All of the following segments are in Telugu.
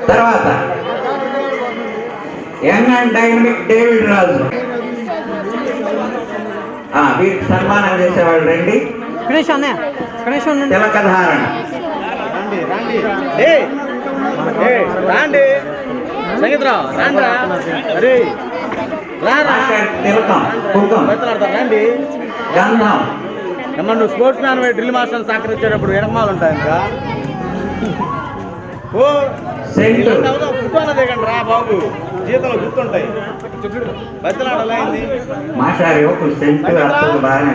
తర్వాత యంగ్ అండ్ డైనమిక్ డేవిడ్ రాజు. వీరికి సన్మానం చేసేవాళ్ళు రండి. తిలకధారణ తిలకం కుంకం గంధం. నువ్వు స్పోర్ట్స్ మ్యాన్ డ్రిల్ మాస్టర్ సహకరించేటప్పుడు ఎడమాలు ఉంటాయి ఇంకా రా బాబు, జీతంలో గుర్తుంటాయి. బద్దలాడలైంది మాట్లాడే బాగానే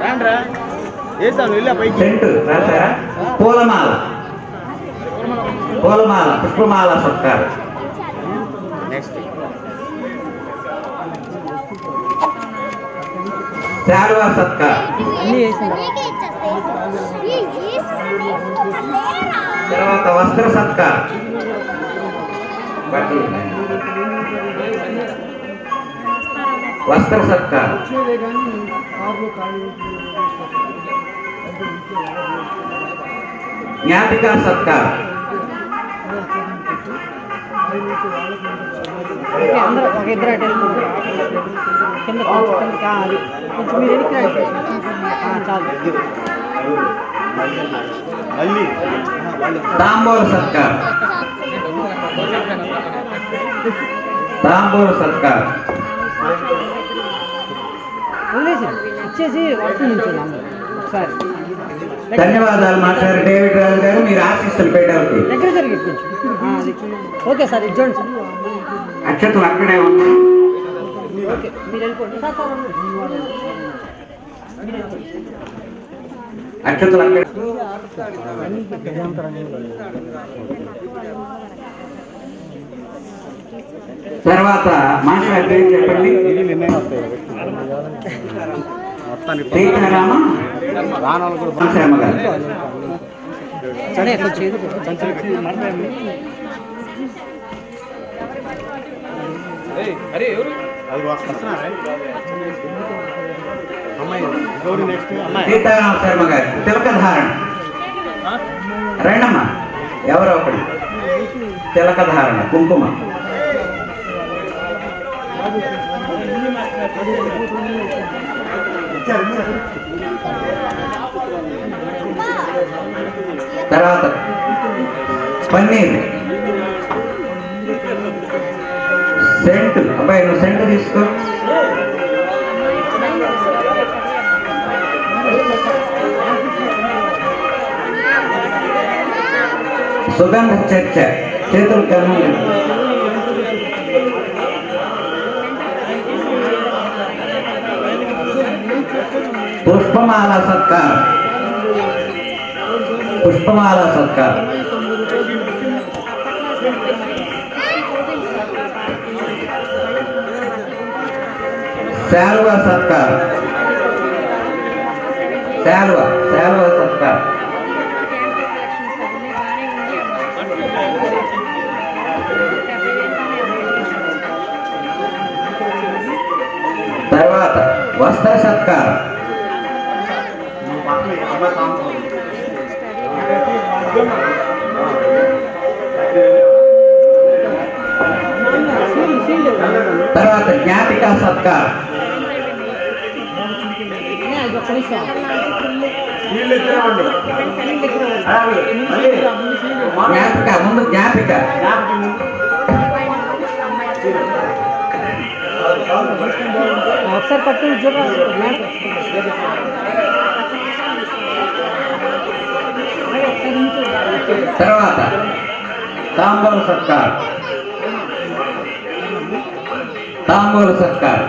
రాండ్రా వేసాను వెళ్ళా పైకి. సెంటు రాశారా? పూలమాల, పూలమాల, పుష్పమాల సత్కారం. నెక్స్ట్ శాలువా సత్కారం. తర్వాత వస్త్ర సత్కారం. వస్త్ర సత్కారం. జ్ఞాపికా సత్కారం. తాంబూల సత్కారం. తాంబూల సత్కారం. ధన్యవాదాలు మాస్టర్ డేవిడ్ రాజు గారు. మీరు ఆశిస్తులు పెట్టాలి. ఓకే సార్, ఇచ్చోండి. అక్షతలు అక్కడే ఉన్నాయి. అక్షతలు అక్కడే. తర్వాత మాస్టర్ పేరు చెప్పండి. సీతారామ శర్మ గారు. సీతారామ శర్మ గారు తిలకధారణ. రండమ్మా, ఎవరో ఒకటి. తిలకధారణ కుంకుమ. తర్వాత పన్నీర్. సెంటు. అబ్బాయి నువ్వు సెంటు తీసుకో. సుగంధ చర్చ. చేతులు కన్ను. పుష్పమాల సత్కారం. పుష్పమాల సత్కారం. శాలువా సత్కారం. శాలువా సత్కారం. తర్వాత వస్త్ర సత్కారం. తర్వాత జ్ఞాపికా సత్కారం. జ్ఞాపిక ముందు. జ్ఞాపిక. ఒకసారి పట్టు. తర్వాత తాంబూల సత్కారం. తాంబూల సత్కారం.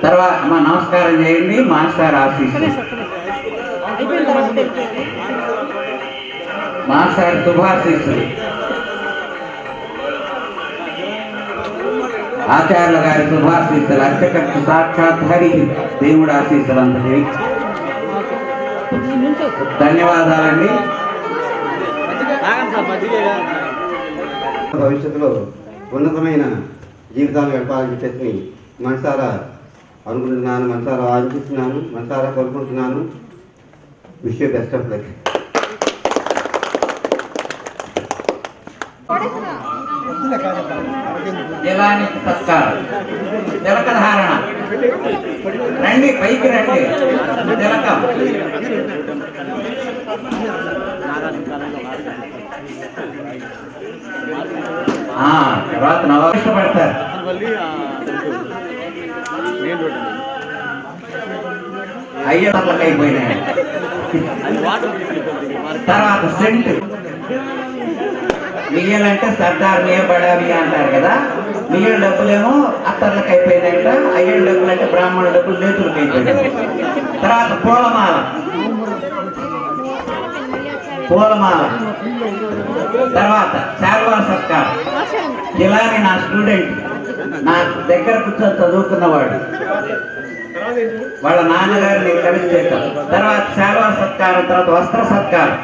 తర్వాత అమ్మ నమస్కారం చేయండి. మాస్టర్ ఆశీస్సులు. మాస్టర్ శుభాశీస్సులు. ఆచార్యుల గారి శుభాశీస్సులు. అర్చకర్త సాక్షాత్ హరి దేవుడు ఆశీస్సులు అంతటి. ధన్యవాదాలండి. భవిష్యత్తులో ఉన్నతమైన జీవితాలు గడపాలని చెప్పి మనసారా అనుకుంటున్నాను, మనసారా ఆలోచిస్తున్నాను, మనసారా కోరుకుంటున్నాను. Wish you best of luck. జిలానికి సత్కారం, తిలక ధారణ. రండి, పైకి రండి. తిలకం. తర్వాత నవాబు ఇష్టపడతారు. అయ్యలకు అయిపోయినాయి. తర్వాత సెంట్. మియ్యలంటే సర్దార్ మియ్య బడామి అంటారు కదా, మియ్యల డబ్బులేమో అత్తర్లకు అయిపోయినాయంట, అయ్యల డబ్బులు అంటే బ్రాహ్మణుల డబ్బులు నేతులకు అయిపోయినాయి. తర్వాత పూలమాల. పూలమాల తర్వాత శాల్వా సత్కారం. జిలాని నా స్టూడెంట్, నా దగ్గర కూర్చొని చదువుకున్నవాడు, వాళ్ళ నాన్నగారిని కలిసి చేశాం. తర్వాత శాల్వా సత్కారం, తర్వాత వస్త్ర సత్కారం,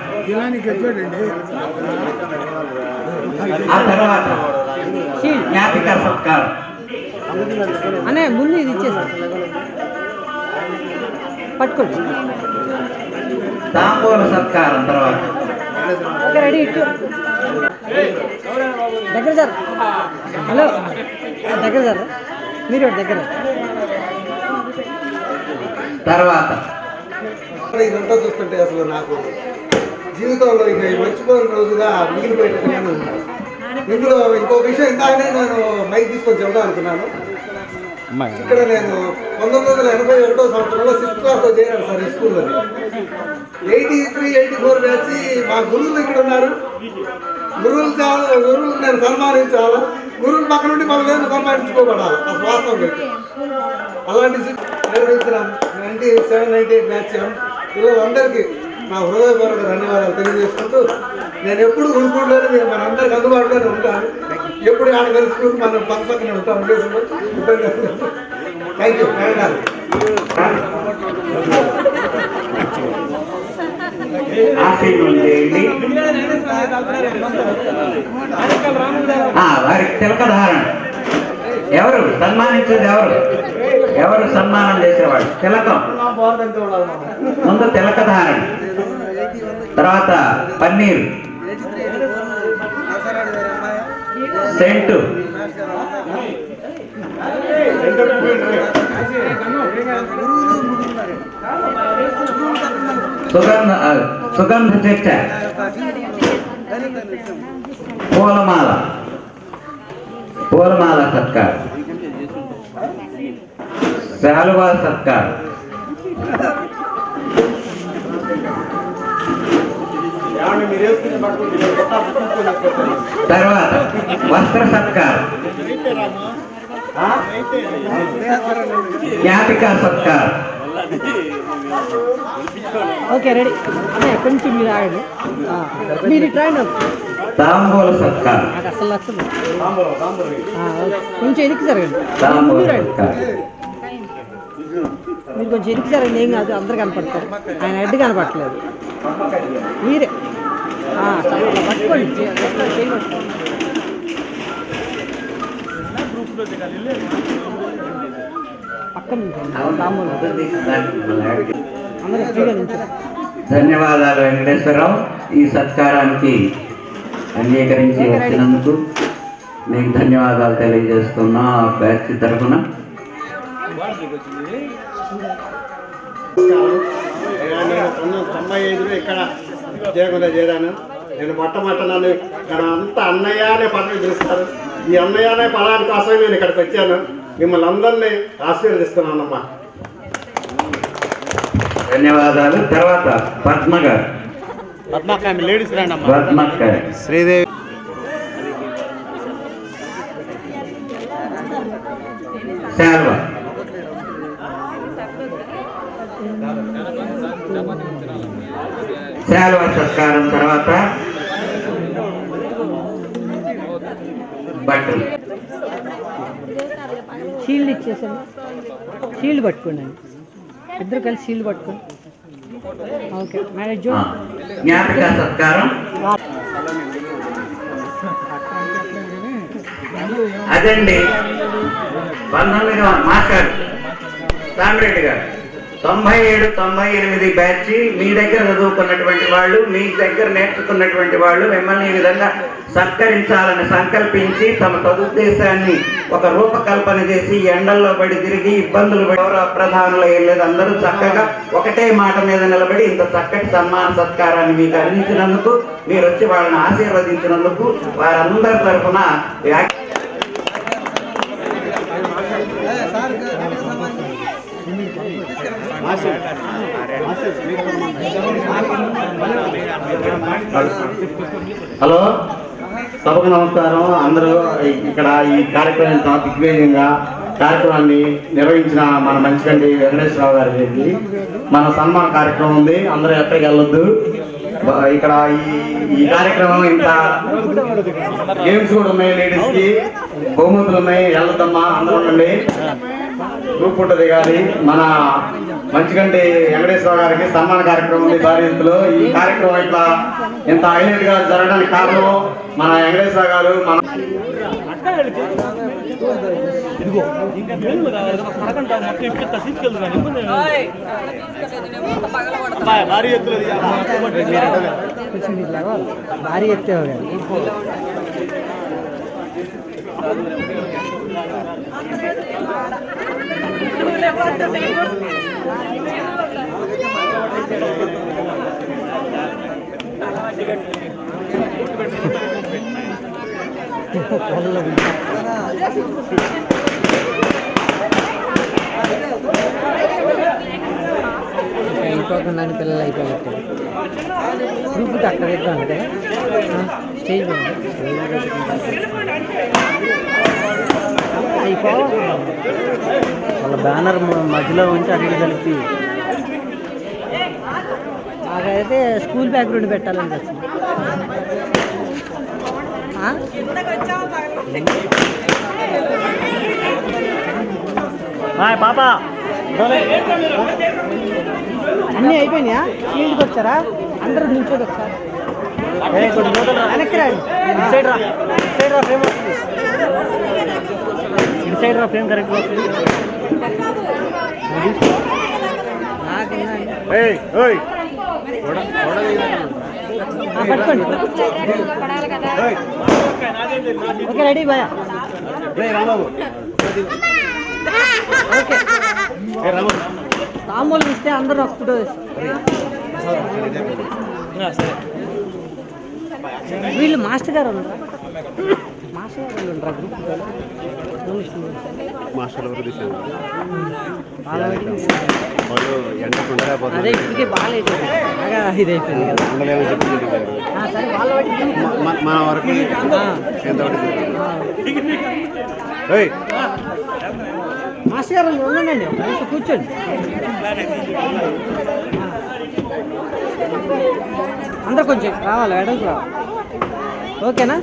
ఆ తర్వాత జ్ఞాపిక సత్కారం. అనే ముందు ఇది ఇచ్చేసారు పట్టుకోండి. తాంబూల సత్కారం తర్వాత రెడీ ఇటు దగ్గర సార్. హలో దగ్గర సార్, మీరు దగ్గర. తర్వాత ఇదంతా చూస్తుంటే అసలు నాకు జీవితంలో ఇక మర్చిపోయిన రోజుగా మిగిలిపోయేటట్టు నేను ఇందులో ఇంకో విషయం ఇందాకనే నేను మైక్ తీసుకొని చెబుదాం అనుకున్నాను. ఇక్కడ నేను 1981 సంవత్సరంలో 6th క్లాస్లో చేరాను సార్ ఈ స్కూల్లో. 83, 84 బ్యాచ్ మా గురువులు ఇక్కడ ఉన్నారు. గురువులు నేను సన్మానించాలా, గురువుల పక్క నుండి మనం నేను సన్మానించుకోబడాలి. ఆ వాస్తవం పెట్టి అలాంటి నిర్వహించిన 97, 98 బ్యాచ్ పిల్లలందరికీ నా హృదయపూర్వక ధన్యవాదాలు తెలియజేసుకుంటూ, నేను ఎప్పుడు గురుకుడులోనే మేము మన అందరికి అందుబాటులోనే ఉంటాను. ఎప్పుడు ఆడ కలుసుకుంటూ మనం పక్కనే ఉంటాం. ఉద్దేశంలో ఇబ్బంది. Thank you. వారికి తిలక ధారణ. ఎవరు సన్మానించేది? ఎవరు సన్మానం చేసేవాడు? తిలకం. ముందు తిలక ధారణ, తర్వాత పన్నీరు, సెంటు, సుగంధ చర్చ, పూలమాల సత్కారం, శాలువా సత్కారం, తర్వాత వస్త్ర సత్కారం, జ్ఞాపిక సత్కారం. Okay ready. కొంచెం మీరు ఆగండి, మీరు ట్రైన్. తాంబూల సత్కారం, నాకు అసలు నచ్చదు. కొంచెం ఎదికి జరగండి. మీరు కొంచెం ఎదికి జరగండి. ఏం కాదు, అందరు కనపడతారు. ఆయన హెడ్ కనపడట్లేదు. మీరే పట్టుకోండి. పక్కన ధన్యవాదాలు వెంకటేశ్వరరావు. ఈ సత్కారానికి అంగీకరించి వచ్చినందుకు మీకు ధన్యవాదాలు తెలియజేస్తున్నా బ్యాచ్ తరఫున. నేను 95లో ఇక్కడ ఉద్యోగంలో చేరాను. నేను మొట్టమొదటి నన్ను అంత అన్నయ్య అనే పదవి పిలుస్తారు. ఈ అన్నయ్య అనే పదాని కోసమే నేను ఇక్కడికి వచ్చాను. మిమ్మల్ని అందరినీ ఆశీర్వదిస్తున్నానమ్మా. ధన్యవాదాలు. తర్వాత పద్మ గారు. లేడీస్ పద్మక్క, శ్రీదేవి, శాల్వ, శాల్వ సత్కారం, తర్వాత బట్టలు. షీల్డ్ ఇచ్చేసాను. షీల్డ్ పట్టుకోండి, ఇద్దరు కలిసి షీల్డ్ పట్టుకోండి. Okay marriage. జ్ఞాపిక సత్కారం, అదండి 19వ మాస్టర్ సామిరెడ్డి గారు 97, 98 బ్యాచ్ మీ దగ్గర చదువుకున్నటువంటి వాళ్ళు, మీ దగ్గర నేర్చుకున్నటువంటి వాళ్ళు మిమ్మల్ని ఈ విధంగా సత్కరించాలని సంకల్పించి తమ సదుద్దేశాన్ని ఒక రూపకల్పన చేసి ఎండల్లో పడి తిరిగి ఇబ్బందులు పడి ప్రధానులు వెళ్ళలేదు, అందరూ చక్కగా ఒకటే మాట మీద నిలబడి ఇంత చక్కటి సన్మాన సత్కారాన్ని మీకు అందించినందుకు, మీరు వచ్చి వాళ్ళని ఆశీర్వదించినందుకు వారందరి తరఫున హలో, సభకు నమస్కారం. అందరూ ఇక్కడ ఈ కార్యక్రమం దిగ్విజయంగా కార్యక్రమాన్ని నిర్వహించిన మన మంచిగంటి వెంకటేశ్వరరావు గారికి మన సన్మాన కార్యక్రమం ఉంది. అందరూ ఎక్కడికి వెళ్ళొద్దు. ఇక్కడ ఈ కార్యక్రమం ఇంత గేమ్స్ కూడా ఉన్నాయి, లేడీస్కి బహుమతులు ఉన్నాయి, వెళ్ళొద్దమ్మా అందరూ ఉండండి. గ్రూప్ ఫోటో దిగాలి. మన మంచిగంటి వెంకటేశ్వరరావు గారికి సన్మాన కార్యక్రమం ఉంది భారీ ఎత్తులో. ఈ కార్యక్రమం ఇట్లా ఇంత హైలైట్ గా జరగడానికి కారణం మన వెంకటేశ్వరరావు గారు. మన భారీ ఎత్తులో భారీ ఎత్తే అయిపోకుండా పిల్లలు అయిపోయినట్టు గ్రూప్ అక్కడ ఇద్దాం అంటే స్టేజ్ అయిపోవాలి. వాళ్ళ బ్యానర్ మధ్యలో ఉంచి అడిగి కలిపి నాకైతే స్కూల్ బ్యాక్గ్రౌండ్ పెట్టాలని వచ్చింది. పాప అన్నీ అయిపోయినాయా? ఫీల్డ్కి వచ్చారా? అందరూ నిల్చోదు ఒకసారి. వెనక్కి రాడు. సైడ్ రా, సైడ్ రా, ఫ్రేమ్ వస్తుంది. సైడ్ రా, ఫ్రేమ్ కరెక్ట్ వస్తుంది. పట్టుకోండి. ఓకే, రెడీ భయా. ఓకే, తాంబూలు ఇస్తే అందరూ ఒక ఫోటో వీళ్ళు మాస్టర్ గారు ఉండరా? మాస్టర్ గారు ఉండరా గ్రూప్? అదే ఇప్పటికే బాగా అయిపోయింది, బాగా ఇది అయిపోయింది కదా. సరే వాళ్ళ మాస్టర్ గారు ఉండండి, కూర్చోండి. అందరు కొంచెం రావాలి, వెడల్పు రావాలి. ఓకేనా?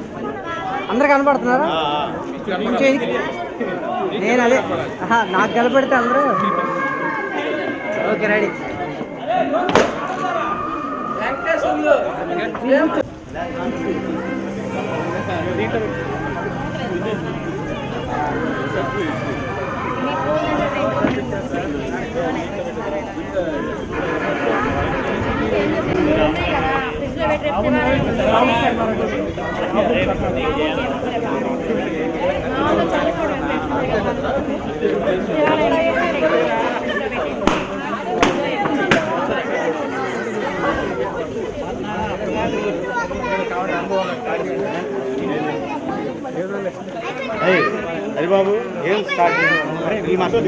అందరు కనపడుతున్నారా? కొంచెం నేను అదే నాకు కనపడితే అందరూ ఓకే, రెడీ. హరిబాబు ఏం స్టార్ట్ ఈ మాసం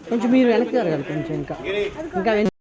కొంచెం మీరు వెనక్కి జరగాలి కొంచెం ఇంకా ఇంకా